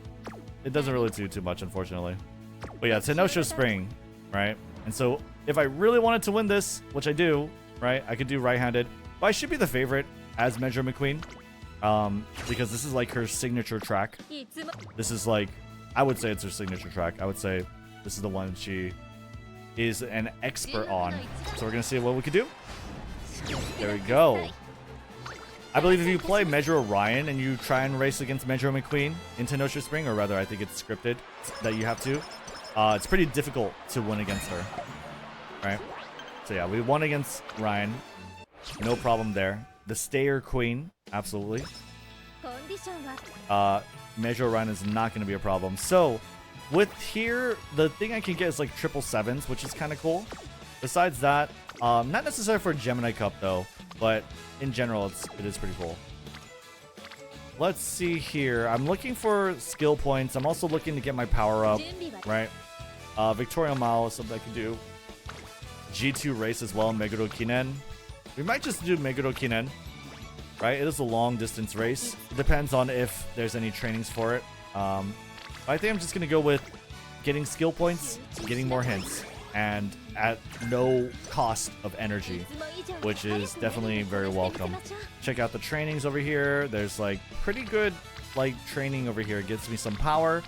Speaker 1: it doesn't really do too much, unfortunately. But yeah, Tenosho Spring, right? And so if I really wanted to win this, which I do, right, I could do right-handed, but I should be the favorite as Mejiro McQueen. Because this is like her signature track. This is like, I would say it's her signature track. I would say this is the one she is an expert on. So we're gonna see what we could do. There we go. I believe if you play Mejiro Ryan and you try and race against Mejiro McQueen in Tenosho Spring, or rather I think it's scripted that you have to, it's pretty difficult to win against her, right? So yeah, we won against Ryan. No problem there. The Stayer Queen, absolutely. Mejiro Ryan is not going to be a problem. So, with here, the thing I can get is like 777s, which is kind of cool. Besides that, not necessarily for Gemini Cup though, but in general, it is pretty cool. Let's see here. I'm looking for skill points. I'm also looking to get my power up, right? Victoria Mile is something I can do. G2 race as well, Meguro Kinen. We might just do Meguro Kinen, right? It is a long distance race. It depends on if there's any trainings for it. But I think I'm just going to go with getting skill points, getting more hints, and at no cost of energy, which is definitely very welcome. Check out the trainings over here. There's like pretty good like training over here. It gives me some power,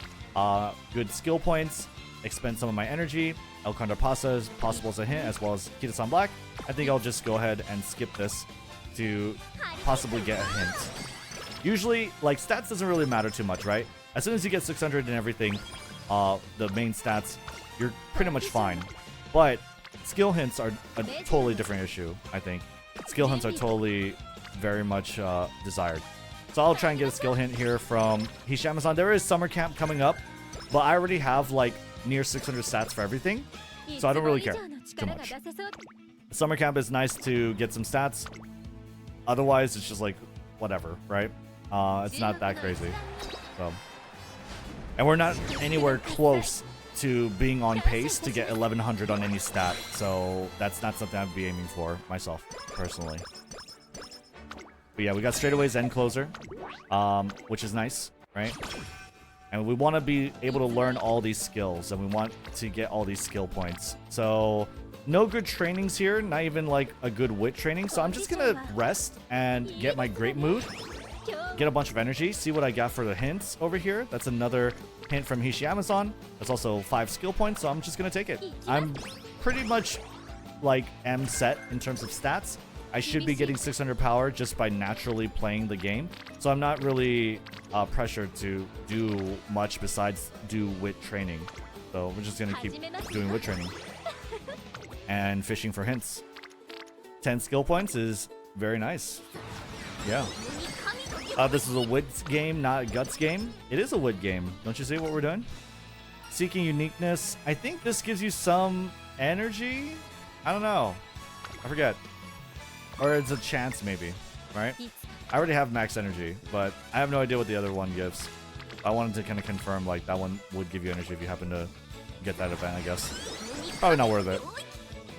Speaker 1: good skill points, expend some of my energy. El Condor Pasa is possible as a hint, as well as Kitasan Black. I think I'll just go ahead and skip this to possibly get a hint. Usually, like, stats doesn't really matter too much, right? As soon as you get 600 and everything, the main stats, you're pretty much fine. But skill hints are a totally different issue, I think. Skill hints are totally very much desired. So I'll try and get a skill hint here from Hishi Amazon. There is summer camp coming up, but I already have, like, near 600 stats for everything, so I don't really care too much. Summer camp is nice to get some stats. Otherwise, it's just like whatever, right? It's not that crazy. So And we're not anywhere close to being on pace to get 1100 on any stat. So that's not something I'd be aiming for myself, personally. But yeah, we got straightaways and closer, which is nice, right? And we want to be able to learn all these skills, and we want to get all these skill points. So no good trainings here, not even like a good wit training. So I'm just going to rest and get my great mood, get a bunch of energy, see what I got for the hints over here. That's another hint from Hishi Amazon. That's also 5 skill points, so I'm just going to take it. I'm pretty much like am set in terms of stats. I should be getting 600 power just by naturally playing the game. So I'm not really pressured to do much besides do wit training. So we're just going to keep doing wit training and fishing for hints. 10 skill points is very nice. Yeah. This is a wit game, not a guts game. It is a wit game. Don't you see what we're doing? Seeking uniqueness. I think this gives you some energy. I don't know. I forget. Or it's a chance, maybe, right? I already have max energy, but I have no idea what the other one gives. I wanted to kind of confirm, like, that one would give you energy if you happen to get that event, I guess. Probably not worth it.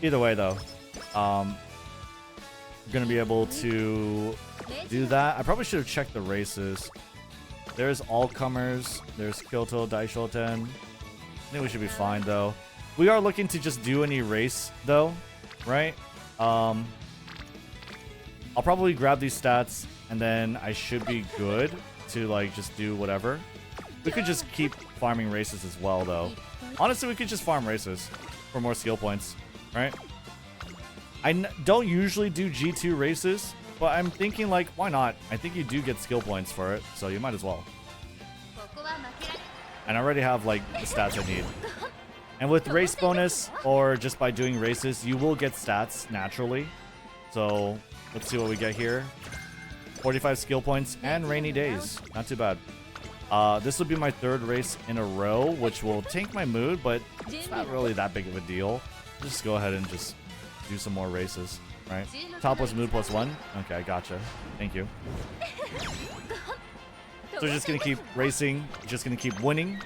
Speaker 1: Either way, though, I'm going to be able to do that. I probably should have checked the races. There's all-comers. There's Kyoto, Daishoten. I think we should be fine, though. We are looking to just do any race, though, right? I'll probably grab these stats, and then I should be good to, like, just do whatever. We could just keep farming races as well, though. Honestly, we could just farm races for more skill points, right? I don't usually do G2 races, but I'm thinking, like, why not? I think you do get skill points for it, so you might as well. And I already have, like, the stats I need. And with race bonus, or just by doing races, you will get stats naturally. So let's see what we get here. 45 skill points and rainy days. Not too bad. This will be my 3rd race in a row, which will tank my mood, but it's not really that big of a deal. Just go ahead and just do some more races, right? Top plus mood plus 1. Okay, I gotcha. Thank you. So we're just going to keep racing. Just going to keep winning.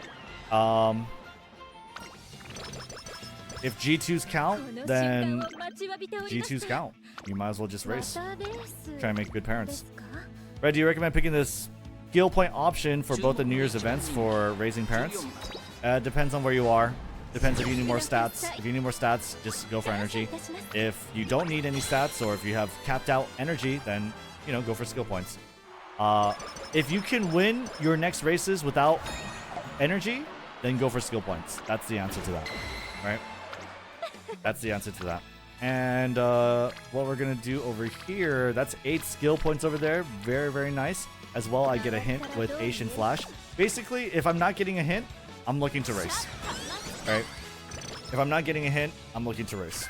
Speaker 1: If G2s count, then G2s count. You might as well just race. Try and make good parents. Red, do you recommend picking this skill point option for both the New Year's events for raising parents? Depends on where you are. Depends if you need more stats. If you need more stats, just go for energy. If you don't need any stats, or if you have capped out energy, then, you know, go for skill points. If you can win your next races without energy, then go for skill points. That's the answer to that, right? That's the answer to that. And what we're going to do over here, that's 8 skill points over there. Very, very nice. As well, I get a hint with Asian Flash. Basically, if I'm not getting a hint, I'm looking to race. Right? If I'm not getting a hint, I'm looking to race.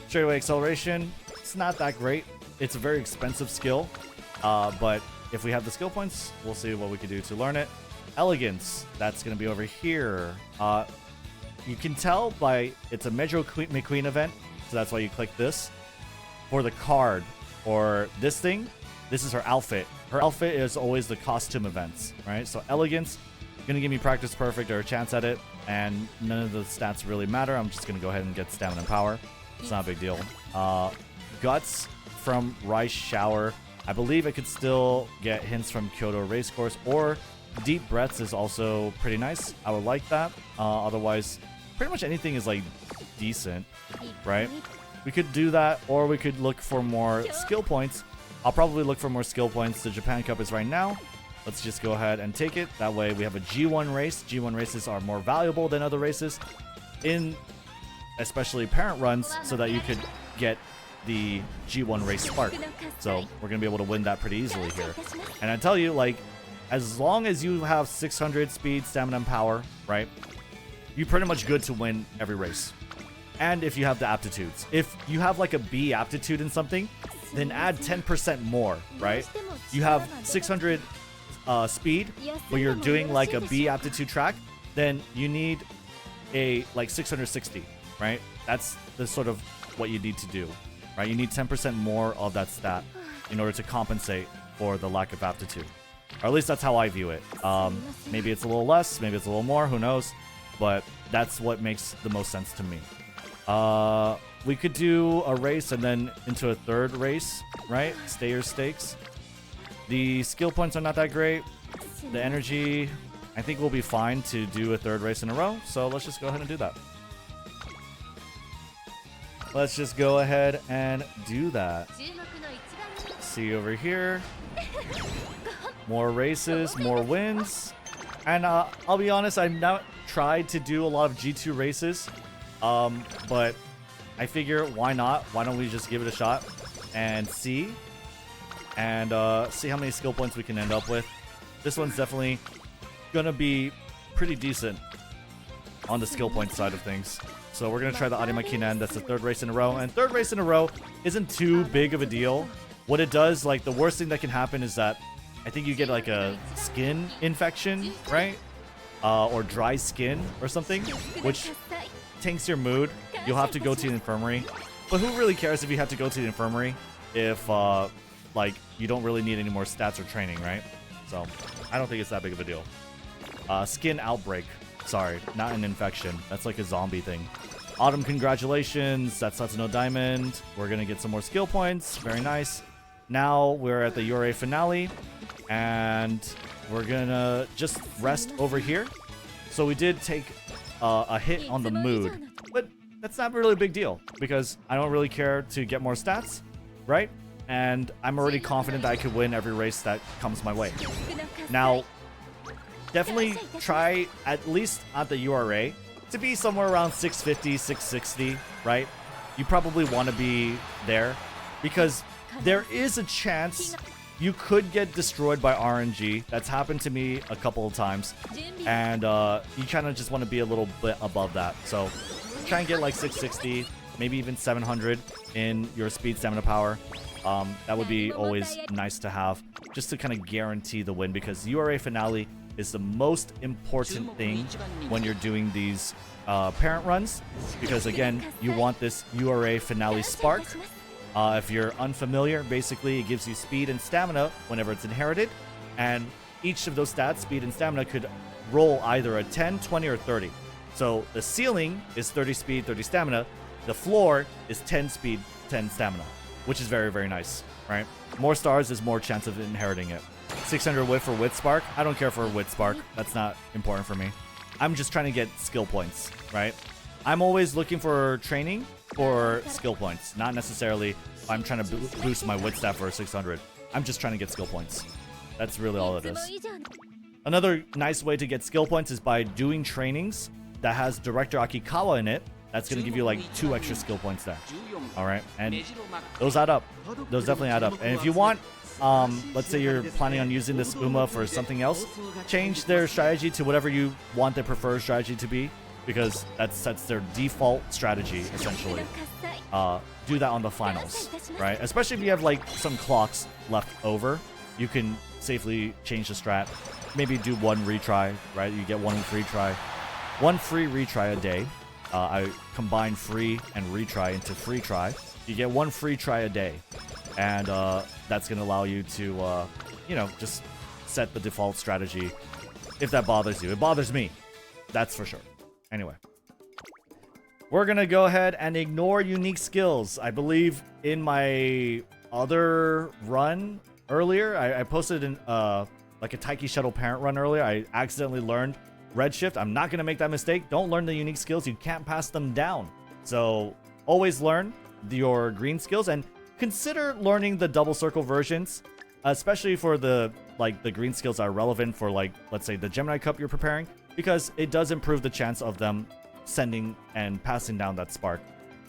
Speaker 1: Straightaway acceleration, it's not that great. It's a very expensive skill. But if we have the skill points, we'll see what we can do to learn it. Elegance, that's going to be over here. You can tell by it's a Mejiro McQueen event, so that's why you click this. For the card, or this thing, this is her outfit. Her outfit is always the costume events, right? So elegance, gonna give me practice perfect or a chance at it, and none of the stats really matter. I'm just gonna go ahead and get stamina and power. It's not a big deal. Guts from Rice Shower. I believe I could still get hints from Kyoto Racecourse, or Deep Breaths is also pretty nice. I would like that. Otherwise, pretty much anything is like decent, right? We could do that, or we could look for more skill points. I'll probably look for more skill points. The Japan Cup is right now. Let's just go ahead and take it. That way we have a G1 race. G1 races are more valuable than other races, in especially parent runs, so that you could get the G1 race spark. So we're gonna be able to win that pretty easily here. And I tell you, like, as long as you have 600 speed, stamina, and power, right, you're pretty much good to win every race. And if you have the aptitudes. If you have like a B aptitude in something, then add 10% more, right? You have 600 speed, but you're doing like a B aptitude track, then you need a like 660, right? That's the sort of what you need to do, right? You need 10% more of that stat in order to compensate for the lack of aptitude. Or at least that's how I view it. Maybe it's a little less, maybe it's a little more, who knows? But that's what makes the most sense to me. We could do a race and then into a third race, right? Stay your stakes. The skill points are not that great. The energy, I think we'll be fine to do a third race in a row. So let's just go ahead and do that. Let's just go ahead and do that. See over here. More races, more wins. And I'll be honest, I've not tried to do a lot of G2 races. But I figure, why not? Why don't we just give it a shot and see? And see how many skill points we can end up with. This one's definitely gonna be pretty decent on the skill point side of things. So we're gonna try the Arimakinen. That's the third race in a row. And third race in a row isn't too big of a deal. What it does, like the worst thing that can happen is that I think you get like a skin infection, right? Or dry skin or something, which tanks your mood. You'll have to go to the infirmary. But who really cares if you have to go to the infirmary if like you don't really need any more stats or training, right? So I don't think it's that big of a deal. Skin outbreak. Sorry, not an infection. That's like a zombie thing. Autumn, congratulations. That's Satsuno Diamond. We're gonna get some more skill points. Very nice. Now we're at the Yurei finale, and we're gonna just rest over here. So we did take a hit on the mood, but that's not really a big deal because I don't really care to get more stats, right? And I'm already confident that I could win every race that comes my way. Now, definitely try, at least at the URA, to be somewhere around 650, 660, right? You probably want to be there because there is a chance you could get destroyed by RNG. That's happened to me a couple of times. And you kind of just want to be a little bit above that. So try and get like 660, maybe even 700 in your speed, stamina, power. That would be always nice to have, just to kind of guarantee the win, because URA finale is the most important thing when you're doing these parent runs, because again, you want this URA finale spark. If you're unfamiliar, basically it gives you speed and stamina whenever it's inherited, and each of those stats, speed and stamina, could roll either a 10, 20, or 30. So the ceiling is 30 speed, 30 stamina. The floor is 10 speed, 10 stamina, which is very, very nice, right? More stars is more chance of inheriting it. 600 wit for wit spark. I don't care for wit spark. That's not important for me. I'm just trying to get skill points, right? I'm always looking for training for skill points, not necessarily I'm trying to boost my wit stat for 600. I'm just trying to get skill points. That's really all it is. Another nice way to get skill points is by doing trainings that has Director Akikawa in it. That's going to give you like 2 extra skill points there. All right. And those add up. Those definitely add up. And if you want, let's say you're planning on using this Uma for something else, change their strategy to whatever you want their preferred strategy to be, because that's their default strategy, essentially. Do that on the finals, right? Especially if you have like some clocks left over, you can safely change the strat. Maybe do 1 retry, right? You get 1 free try. 1 free retry a day. I combine free and retry into free try. You get 1 free try a day. And that's going to allow you to, you know, just set the default strategy if that bothers you. It bothers me. That's for sure. Anyway. We're going to go ahead and ignore unique skills. I believe in my other run earlier, I posted in like a Taiki Shuttle parent run earlier. I accidentally learned Redshift. I'm not going to make that mistake. Don't learn the unique skills. You can't pass them down. So always learn your green skills and consider learning the double circle versions, especially for the green skills that are relevant for, like, let's say the Gemini Cup you're preparing, because it does improve the chance of them sending and passing down that spark.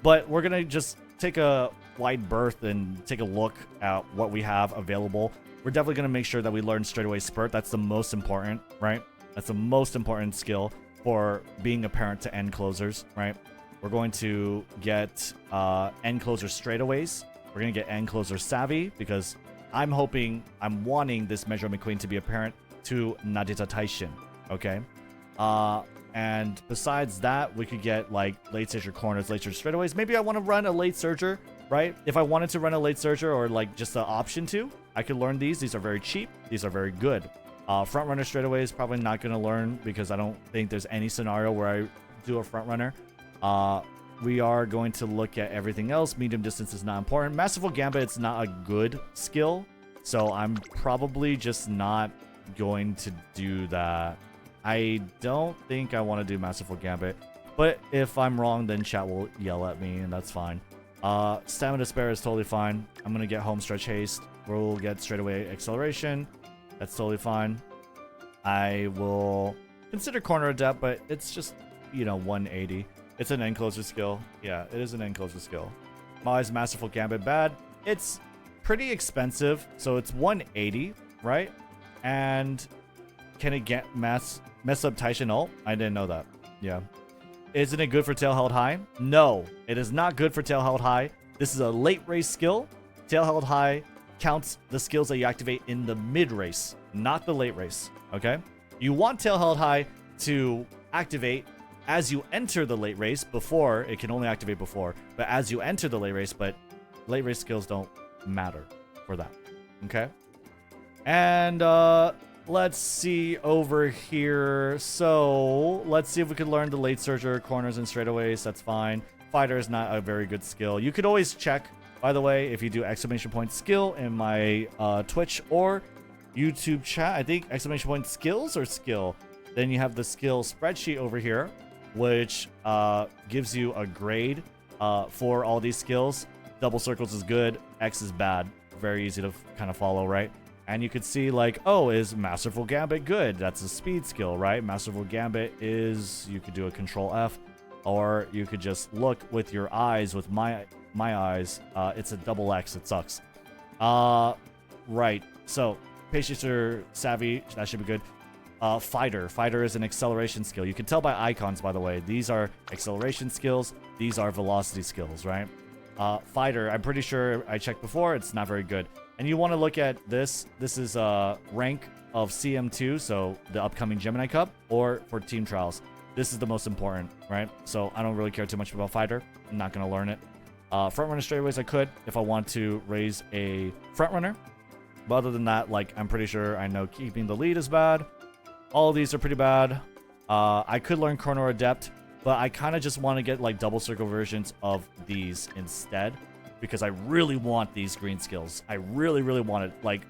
Speaker 1: But we're going to just take a wide berth and take a look at what we have available. We're definitely going to make sure that we learn straight away Spurt. That's the most important, right? That's the most important skill for being a parent to end closers, right? We're going to get end closer straightaways. We're going to get end closer savvy, because I'm wanting this Mejiro McQueen to be a parent to Nadita Taishin, okay? And besides that, we could get like late surger corners, late surger straightaways. Maybe I want to run a late surger right? If I wanted to run a late surger or like just the option to, I could learn these. These are very cheap. These are very good. Front runner straightaway is probably not going to learn because I don't think there's any scenario where I do a front runner. We are going to look at everything else. Medium distance is not important. Masterful Gambit, it's not a good skill, so I'm probably just not going to do that. I don't think I want to do Masterful Gambit, but if I'm wrong, then chat will yell at me, and that's fine. Stamina Spare is totally fine. I'm going to get Home Stretch Haste. We'll get straightaway Acceleration. That's totally fine. I will consider Corner Adept, but it's just, you know, 180. It's an end closer skill. Yeah, it is an end closer skill. Why is Masterful Gambit bad? It's pretty expensive, so it's 180, right? And can it get mess up Taishin ult? I didn't know that. Yeah. Isn't it good for Tail Held High? No, it is not good for Tail Held High. This is a late race skill. Tail Held High counts the skills that you activate in the mid race, not the late race. Okay? You want Tail Held High to activate as you enter the late race. Before, it can only activate before, but as you enter the late race, but late race skills don't matter for that. Okay? And let's see over here. So let's see if we could learn the late surger, corners, and straightaways. That's fine. Fighter is not a very good skill. You could always check, by the way, if you do exclamation point skill in my Twitch or YouTube chat. I think exclamation point skills or skill. Then you have the skill spreadsheet over here, which gives you a grade for all these skills. Double circles is good. X is bad. Very easy to kind of follow, right? And you could see like, oh, is Masterful Gambit good? That's a speed skill, right? Masterful Gambit is, you could do a Control F, or you could just look with your eyes, with my eyes. It's a double X. It sucks. Right. So Patience or Savvy, that should be good. Fighter. Fighter is an acceleration skill. You can tell by icons, by the way. These are acceleration skills. These are velocity skills, right? Fighter, I'm pretty sure I checked before. It's not very good. And you want to look at this. This is rank of CM2, so the upcoming Gemini Cup, or for team trials. This is the most important, right? So I don't really care too much about Fighter. I'm not going to learn it. Front runner straightaways I could if I want to raise a front runner. But other than that, like, I'm pretty sure I know keeping the lead is bad. All of these are pretty bad. I could learn Corner Adept, but I kind of just want to get like double circle versions of these instead, because I really want these green skills. I really, really want it. Like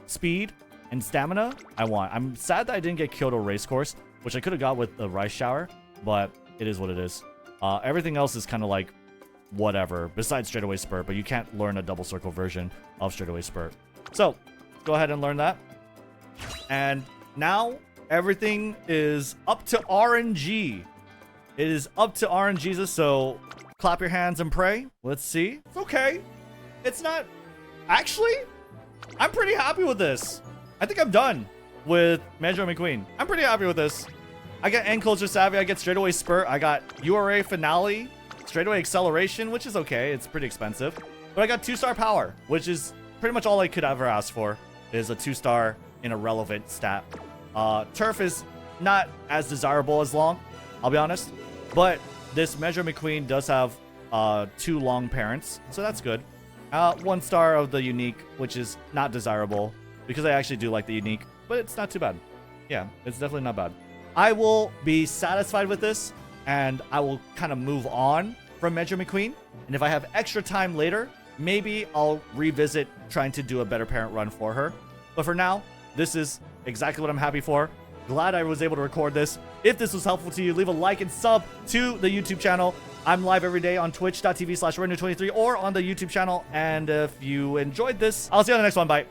Speaker 1: speed and stamina, I want. I'm sad that I didn't get Kyoto Racecourse, which I could have got with the Rice Shower, but it is what it is. Everything else is kind of like whatever, besides Straightaway Spurt, but you can't learn a double circle version of Straightaway Spurt. So go ahead and learn that. And now everything is up to RNG. It is up to RNGesus, so clap your hands and pray. Let's see. It's okay. It's not... Actually, I'm pretty happy with this. I think I'm done with Mejiro McQueen. I'm pretty happy with this. I got End Closer Savvy. I get Straightaway Spurt. I got URA Finale. Straightaway Acceleration, which is okay. It's pretty expensive. But I got 2-star Power, which is pretty much all I could ever ask for, is a 2-star in a relevant stat. Turf is not as desirable as long, I'll be honest. But this Mejiro McQueen does have 2 long parents, so that's good. 1 star of the unique, which is not desirable, because I actually do like the unique, but it's not too bad. Yeah, it's definitely not bad. I will be satisfied with this, and I will kind of move on from Mejiro McQueen. And if I have extra time later, maybe I'll revisit trying to do a better parent run for her. But for now, this is exactly what I'm happy for. Glad I was able to record this. If this was helpful to you, leave a like and sub to the YouTube channel. I'm live every day on twitch.tv/Rednu23 or on the YouTube channel. And if you enjoyed this, I'll see you on the next one. Bye.